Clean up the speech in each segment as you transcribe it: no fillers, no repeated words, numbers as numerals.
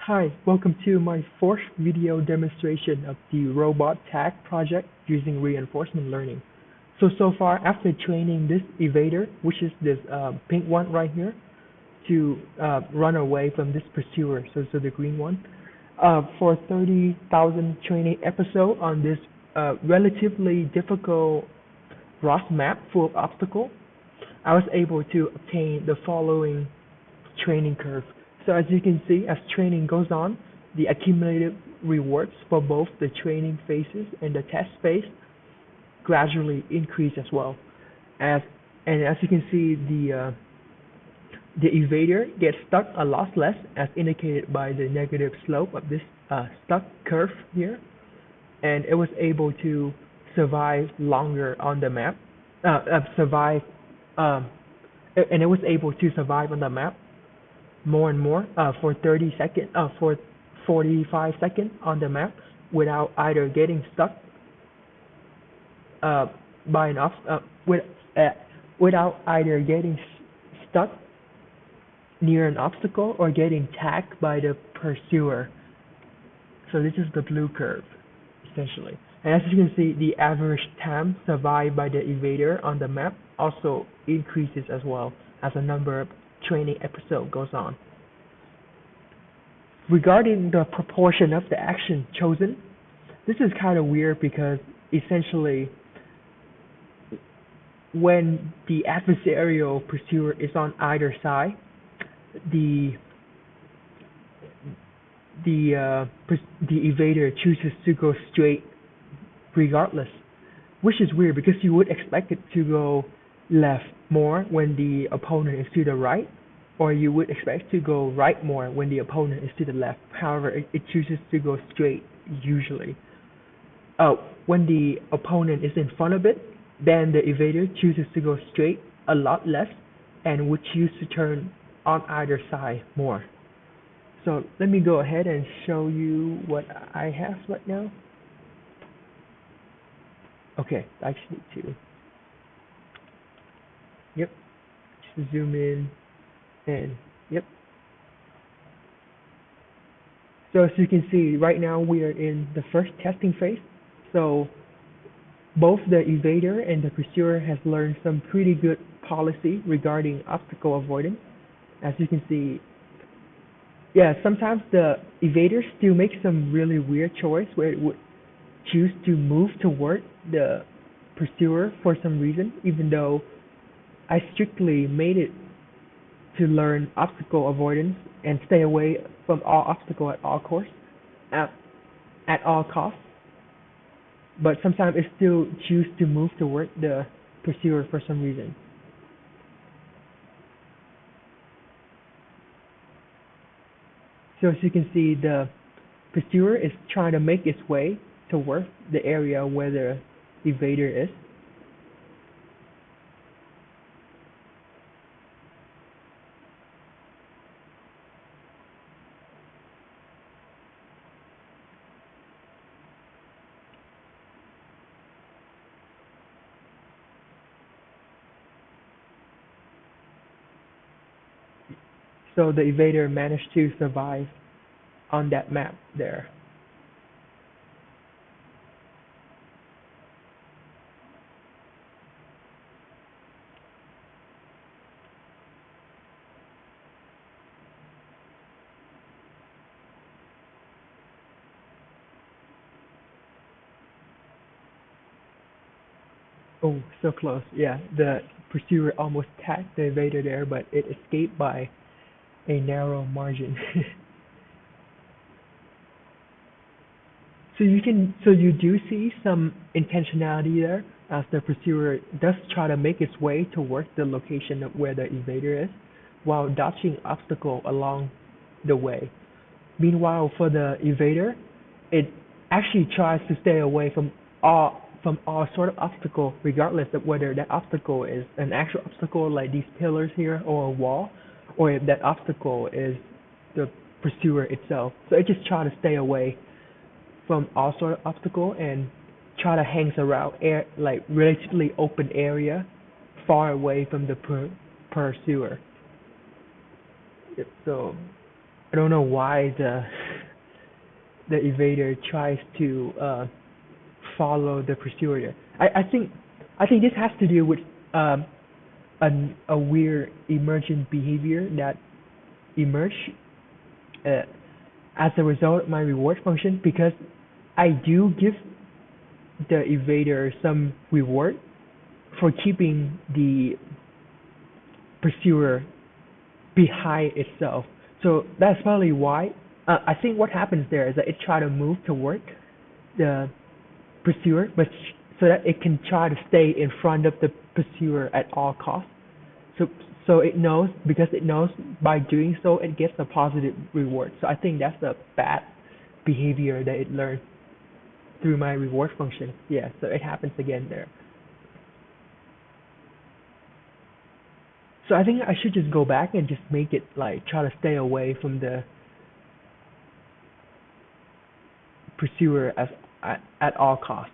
Hi, welcome to my fourth video demonstration of the robot tag project using reinforcement learning. So far, after training this evader, which is this pink one right here, to run away from this pursuer, so the green one, for 30,000 training episode on this relatively difficult rock map full of obstacles, I was able to obtain the following training curve. So as you can see, as training goes on, the accumulated rewards for both the training phases and the test phase gradually increase as well. As you can see, the evader gets stuck a lot less, as indicated by the negative slope of this stuck curve here, and it was able to survive longer on the map. Survive, and it was able to survive on the map more and more for 45 seconds on the map without either getting stuck by an with, uh, without either getting stuck near an obstacle or getting tagged by the pursuer. So this is the blue curve, essentially. And as you can see, the average time survived by the evader on the map also increases as well as the number of training episode goes on. Regarding the proportion of the action chosen, this is kind of weird because essentially when the adversarial pursuer is on either side, the evader chooses to go straight regardless, which is weird because you would expect it to go left more when the opponent is to the right, or you would expect to go right more when the opponent is to the left. However, it chooses to go straight usually. When the opponent is in front of it, then the evader chooses to go straight a lot less and would choose to turn on either side more. So let me go ahead and show you what I have right now. Okay, I just need to. Yep, just zoom in and yep. So as you can see, right now we are in the first testing phase. So both the evader and the pursuer has learned some pretty good policy regarding obstacle avoidance. As you can see, yeah, sometimes the evader still makes some really weird choice where it would choose to move toward the pursuer for some reason, even though I strictly made it to learn obstacle avoidance and stay away from all obstacle at all at all costs. But sometimes it still chooses to move toward the pursuer for some reason. So as you can see, the pursuer is trying to make its way toward the area where the evader is. So the evader managed to survive on that map there. Oh, so close. Yeah, the pursuer almost tagged the evader there, but it escaped by a narrow margin. So you do see some intentionality there, as the pursuer does try to make its way towards the location of where the evader is, while dodging obstacle along the way. Meanwhile, for the evader, it actually tries to stay away from all sort of obstacle, regardless of whether that obstacle is an actual obstacle like these pillars here or a wall, or if that obstacle is the pursuer itself. So it just try to stay away from all sort of obstacle and try to hang around like relatively open area far away from the pursuer. Yep, so I don't know why the evader tries to follow the pursuer. I think this has to do with um, a weird emergent behavior that emerged uh, as a result of my reward function, because I do give the evader some reward for keeping the pursuer behind itself. So that's probably why. I think what happens there is that it try to move toward the pursuer, but so that it can try to stay in front of the pursuer at all costs. So so it knows, because it knows by doing so it gets a positive reward. So I think that's a bad behavior that it learned through my reward function. Yeah, so it happens again there. So I think I should just go back and just make it like try to stay away from the pursuer at all costs.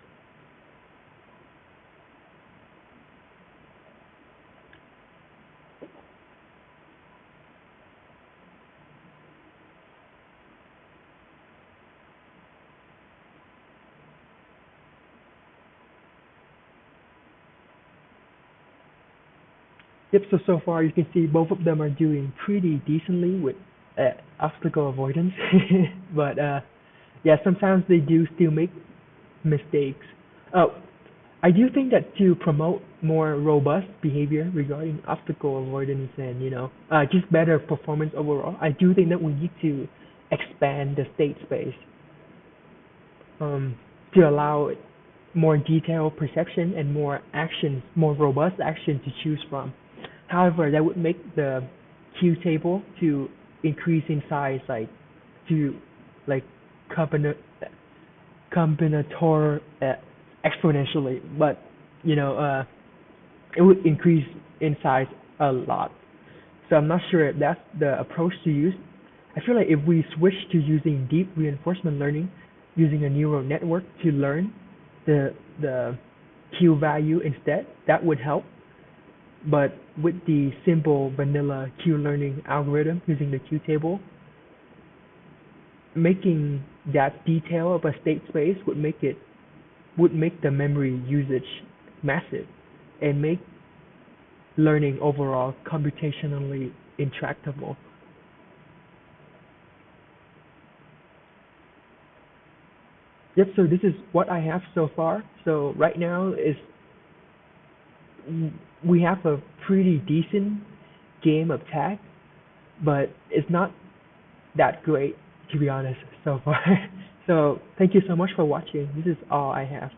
Yep. So so far you can see both of them are doing pretty decently with obstacle avoidance, but yeah, sometimes they do still make mistakes. Oh, I do think that to promote more robust behavior regarding obstacle avoidance and just better performance overall, I do think that we need to expand the state space um, to allow more detailed perception and more robust action to choose from. However, that would make the queue table to increase in size, like to like combina- combinator exponentially, but you know, it would increase in size a lot. So I'm not sure if that's the approach to use. I feel like if we switch to using deep reinforcement learning, using a neural network to learn the Q value instead, that would help. But with the simple vanilla Q learning algorithm using the Q table, making that detail of a state space would make the memory usage massive and make learning overall computationally intractable. Yep, so this is what I have so far. So right now is we have a pretty decent game of tag, but it's not that great to be honest so far. So thank you so much for watching. This is all I have.